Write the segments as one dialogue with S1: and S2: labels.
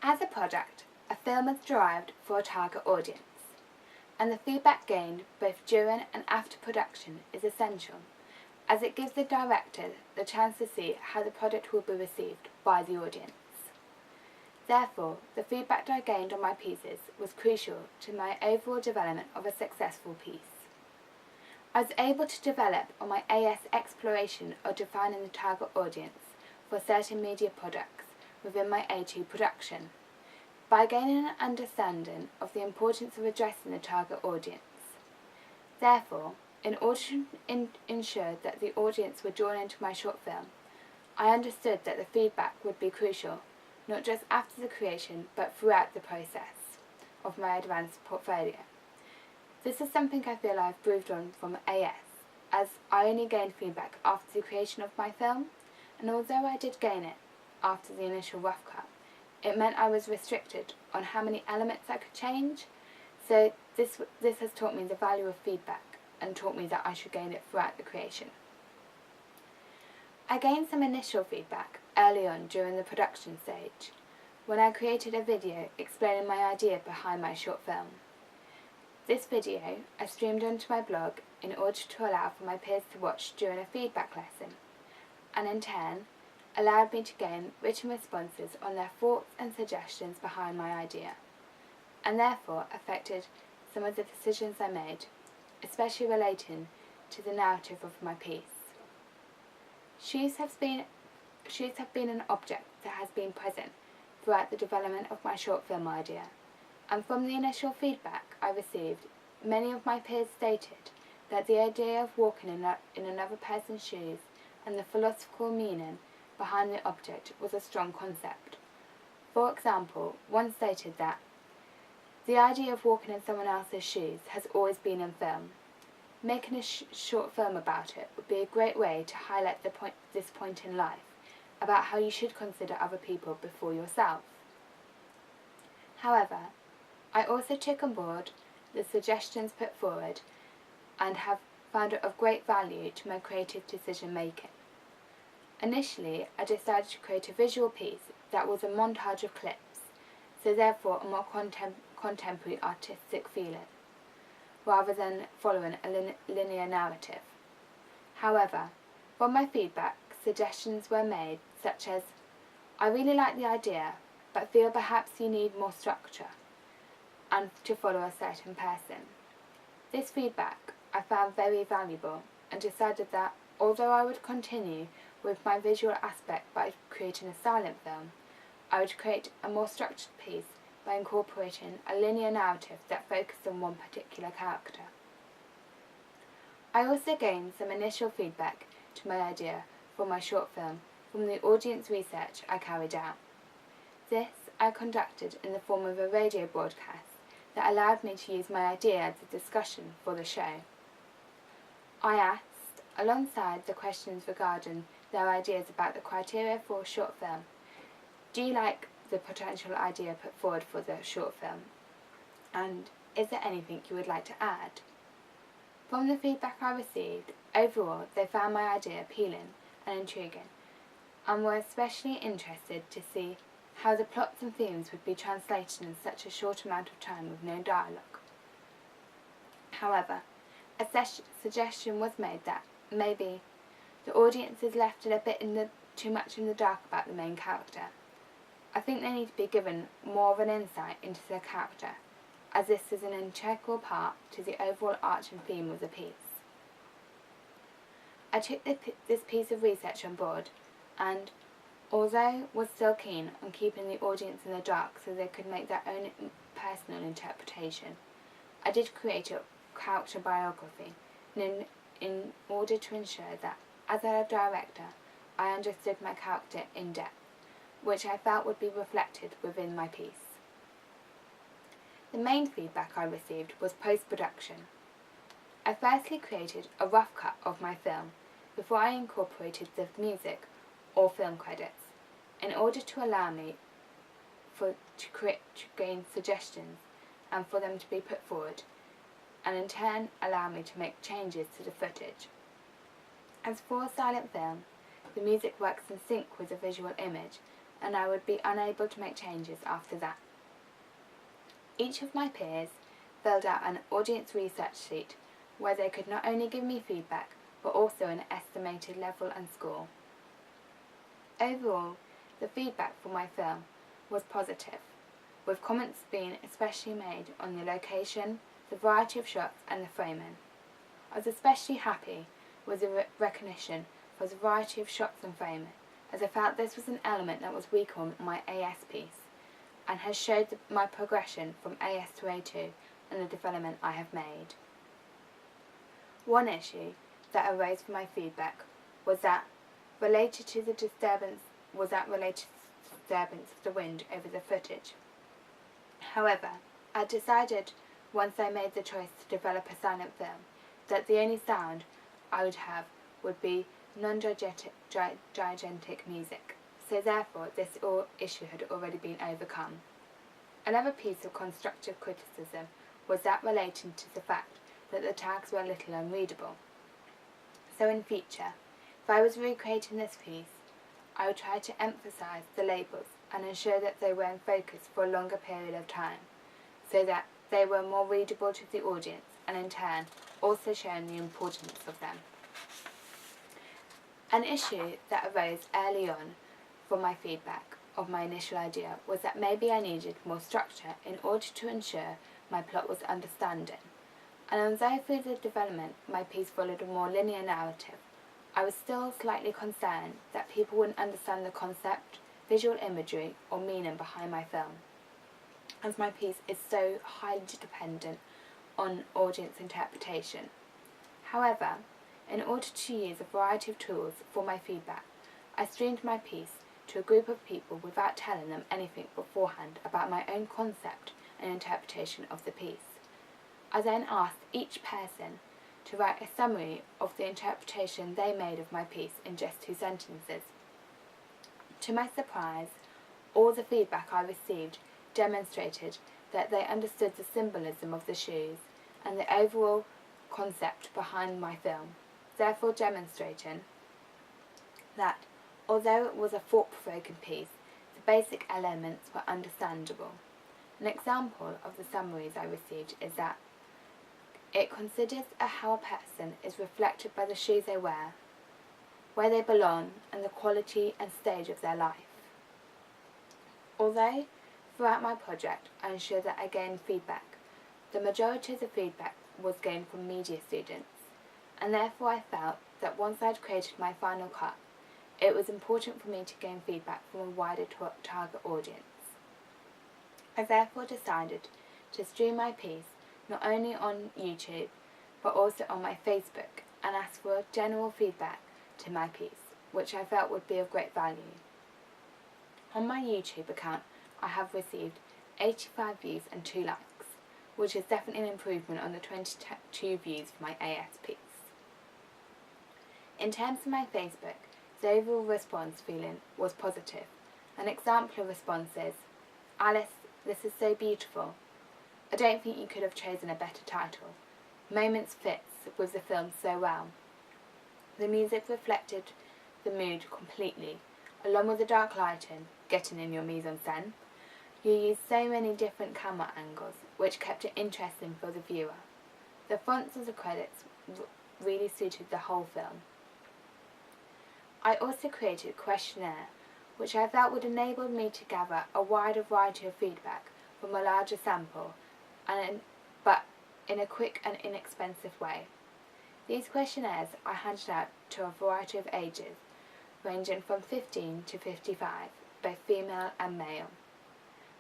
S1: As a product, a film is derived for a target audience, and the feedback gained both during and after production is essential, as it gives the director the chance to see how the product will be received by the audience. Therefore, the feedback I gained on my pieces was crucial to my overall development of a successful piece. I was able to develop on my AS exploration of defining the target audience for certain media products within my A2 production, by gaining an understanding of the importance of addressing the target audience. Therefore, in order to ensure that the audience were drawn into my short film, I understood that the feedback would be crucial, not just after the creation, but throughout the process of my advanced portfolio. This is something I feel I have improved on from AS, as I only gained feedback after the creation of my film, and although I did gain it after the initial rough cut, it meant I was restricted on how many elements I could change, so this has taught me the value of feedback and taught me that I should gain it throughout the creation. I gained some initial feedback early on during the production stage, when I created a video explaining my idea behind my short film. This video I streamed onto my blog in order to allow for my peers to watch during a feedback lesson, and in turn allowed me to gain written responses on their thoughts and suggestions behind my idea, and therefore affected some of the decisions I made, especially relating to the narrative of my piece. Shoes have been an object that has been present throughout the development of my short film idea, and from the initial feedback I received, many of my peers stated that the idea of walking in another person's shoes and the philosophical meaning behind the object was a strong concept. For example, one stated that the idea of walking in someone else's shoes has always been in film. Making a short film about it would be a great way to highlight this point in life, about how you should consider other people before yourself. However, I also took on board the suggestions put forward and have found it of great value to my creative decision making. Initially, I decided to create a visual piece that was a montage of clips, so therefore a more contemporary artistic feeling, rather than following a linear narrative. However, from my feedback, suggestions were made such as, I really like the idea, but feel perhaps you need more structure, and to follow a certain person. This feedback I found very valuable and decided that, although I would continue with my visual aspect by creating a silent film, I would create a more structured piece by incorporating a linear narrative that focused on one particular character. I also gained some initial feedback to my idea for my short film from the audience research I carried out. This I conducted in the form of a radio broadcast that allowed me to use my idea as a discussion for the show. I asked, alongside the questions regarding their ideas about the criteria for a short film, do you like the potential idea put forward for the short film? And is there anything you would like to add? From the feedback I received, overall they found my idea appealing and intriguing, and were especially interested to see how the plots and themes would be translated in such a short amount of time with no dialogue. However, a suggestion was made that maybe the audience is left a bit too much in the dark about the main character. I think they need to be given more of an insight into their character, as this is an integral part to the overall arch and theme of the piece. I took this piece of research on board, and although was still keen on keeping the audience in the dark so they could make their own personal interpretation, I did create a character biography in order to ensure that, as a director, I understood my character in depth, which I felt would be reflected within my piece. The main feedback I received was post-production. I firstly created a rough cut of my film before I incorporated the music or film credits, in order to allow me to gain suggestions and for them to be put forward, and in turn allow me to make changes to the footage. As for a silent film, the music works in sync with the visual image and I would be unable to make changes after that. Each of my peers filled out an audience research sheet where they could not only give me feedback but also an estimated level and score. Overall, the feedback for my film was positive, with comments being especially made on the location, the variety of shots and the framing. I was especially happy with the recognition for the variety of shots and framing, as I felt this was an element that was weak on my AS piece and has showed my progression from AS to A2 and the development I have made. One issue that arose from my feedback was that related to the disturbance of the wind over the footage. However, I decided once I made the choice to develop a silent film that the only sound I would have would be non-diegetic music, so therefore this issue had already been overcome. Another piece of constructive criticism was that relating to the fact that the tags were a little unreadable. So in future, if I was recreating this piece, I would try to emphasise the labels and ensure that they were in focus for a longer period of time, so that they were more readable to the audience and in turn also showing the importance of them. An issue that arose early on from my feedback of my initial idea was that maybe I needed more structure in order to ensure my plot was understanding, and although through the development my piece followed a more linear narrative, I was still slightly concerned that people wouldn't understand the concept, visual imagery or meaning behind my film, as my piece is so highly dependent on audience interpretation. However, in order to use a variety of tools for my feedback, I streamed my piece to a group of people without telling them anything beforehand about my own concept and interpretation of the piece. I then asked each person to write a summary of the interpretation they made of my piece in just 2 sentences. To my surprise, all the feedback I received demonstrated that they understood the symbolism of the shoes and the overall concept behind my film, therefore demonstrating that, although it was a thought-provoking piece, the basic elements were understandable. An example of the summaries I received is that it considers how a person is reflected by the shoes they wear, where they belong, and the quality and stage of their life. Although throughout my project I ensured that I gained feedback, the majority of the feedback was gained from media students, and therefore I felt that once I had created my final cut, it was important for me to gain feedback from a wider target audience. I therefore decided to stream my piece not only on YouTube but also on my Facebook and ask for general feedback to my piece, which I felt would be of great value. On my YouTube account I have received 85 views and 2 likes, which is definitely an improvement on the 22 views for my AS piece. In terms of my Facebook, the overall response feeling was positive. An example of response is, "Alice, this is so beautiful. I don't think you could have chosen a better title. Moments fits with the film so well. The music reflected the mood completely, along with the dark lighting, getting in your mise-en-scène. You used so many different camera angles, which kept it interesting for the viewer. The fonts of the credits really suited the whole film. I also created a questionnaire, which I felt would enable me to gather a wider variety of feedback from a larger sample, but in a quick and inexpensive way. These questionnaires I handed out to a variety of ages, ranging from 15 to 55, both female and male.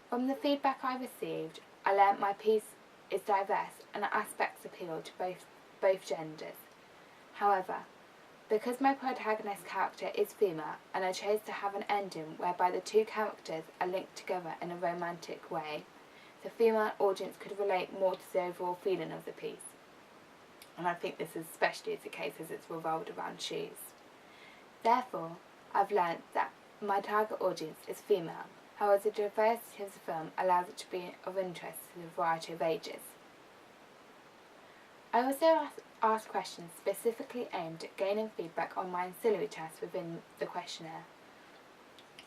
S1: From the feedback I received, I learnt my piece is diverse and aspects appeal to both genders. However, because my protagonist character is female and I chose to have an ending whereby the 2 characters are linked together in a romantic way, the female audience could relate more to the overall feeling of the piece. And I think this is especially the case as it's revolved around shoes. Therefore, I've learnt that my target audience is female, however the diversity of the film allows it to be of interest to a variety of ages. I also asked questions specifically aimed at gaining feedback on my ancillary tasks within the questionnaire.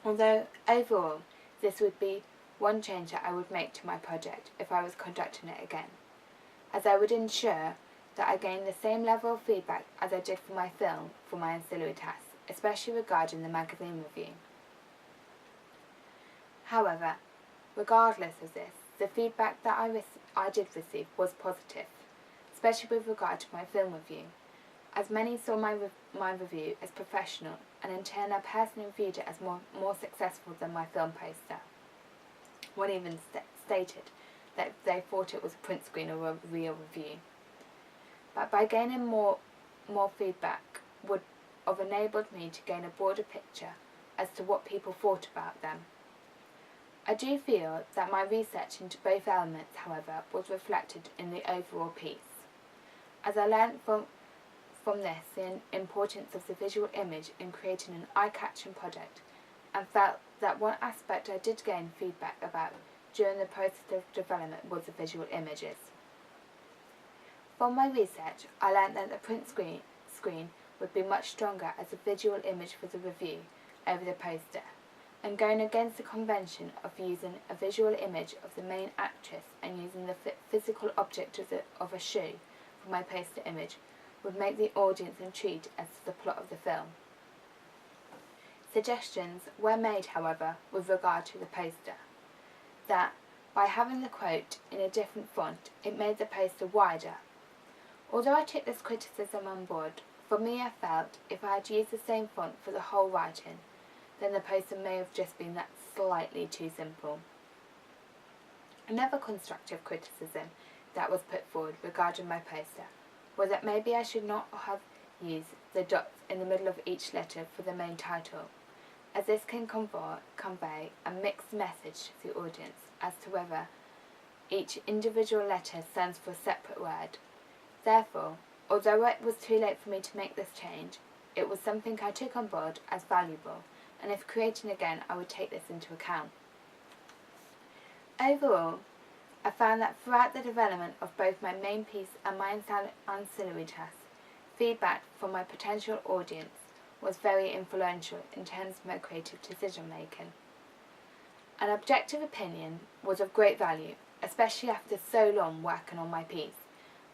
S1: Although, overall, this would be one change that I would make to my project if I was conducting it again, as I would ensure that I gained the same level of feedback as I did for my film for my ancillary tasks, especially regarding the magazine review. However, regardless of this, the feedback that I did receive was positive, especially with regard to my film review, as many saw my review as professional, and in turn I personally viewed it as more successful than my film poster. One even stated that they thought it was a print screen or a real review. But by gaining more feedback would have enabled me to gain a broader picture as to what people thought about them. I do feel that my research into both elements, however, was reflected in the overall piece, as I learned from this the importance of the visual image in creating an eye-catching project, and felt that one aspect I did gain feedback about during the process of development was the visual images. From my research, I learned that the print screen would be much stronger as a visual image for the review over the poster, and going against the convention of using a visual image of the main actress and using the physical object of a shoe for my poster image would make the audience intrigued as to the plot of the film. Suggestions were made, however, with regard to the poster, that by having the quote in a different font, it made the poster wider. Although I took this criticism on board, for me I felt if I had used the same font for the whole writing, then the poster may have just been that slightly too simple. Another constructive criticism that was put forward regarding my poster was that maybe I should not have used the dots in the middle of each letter for the main title, as this can convey a mixed message to the audience as to whether each individual letter stands for a separate word. Therefore, although it was too late for me to make this change, it was something I took on board as valuable, and if creating again, I would take this into account. Overall, I found that throughout the development of both my main piece and my ancillary tasks, feedback from my potential audience was very influential in terms of my creative decision making. An objective opinion was of great value, especially after so long working on my piece,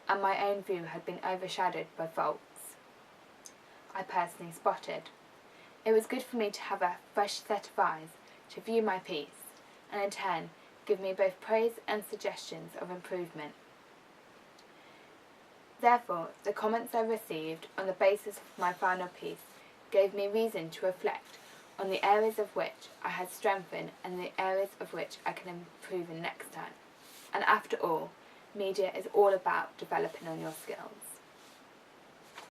S1: and my own view had been overshadowed by faults I personally spotted. It was good for me to have a fresh set of eyes to view my piece, and in turn give me both praise and suggestions of improvement. Therefore, the comments I received on the basis of my final piece gave me reason to reflect on the areas of which I had strengthened and the areas of which I can improve in next time. And after all, media is all about developing on your skills.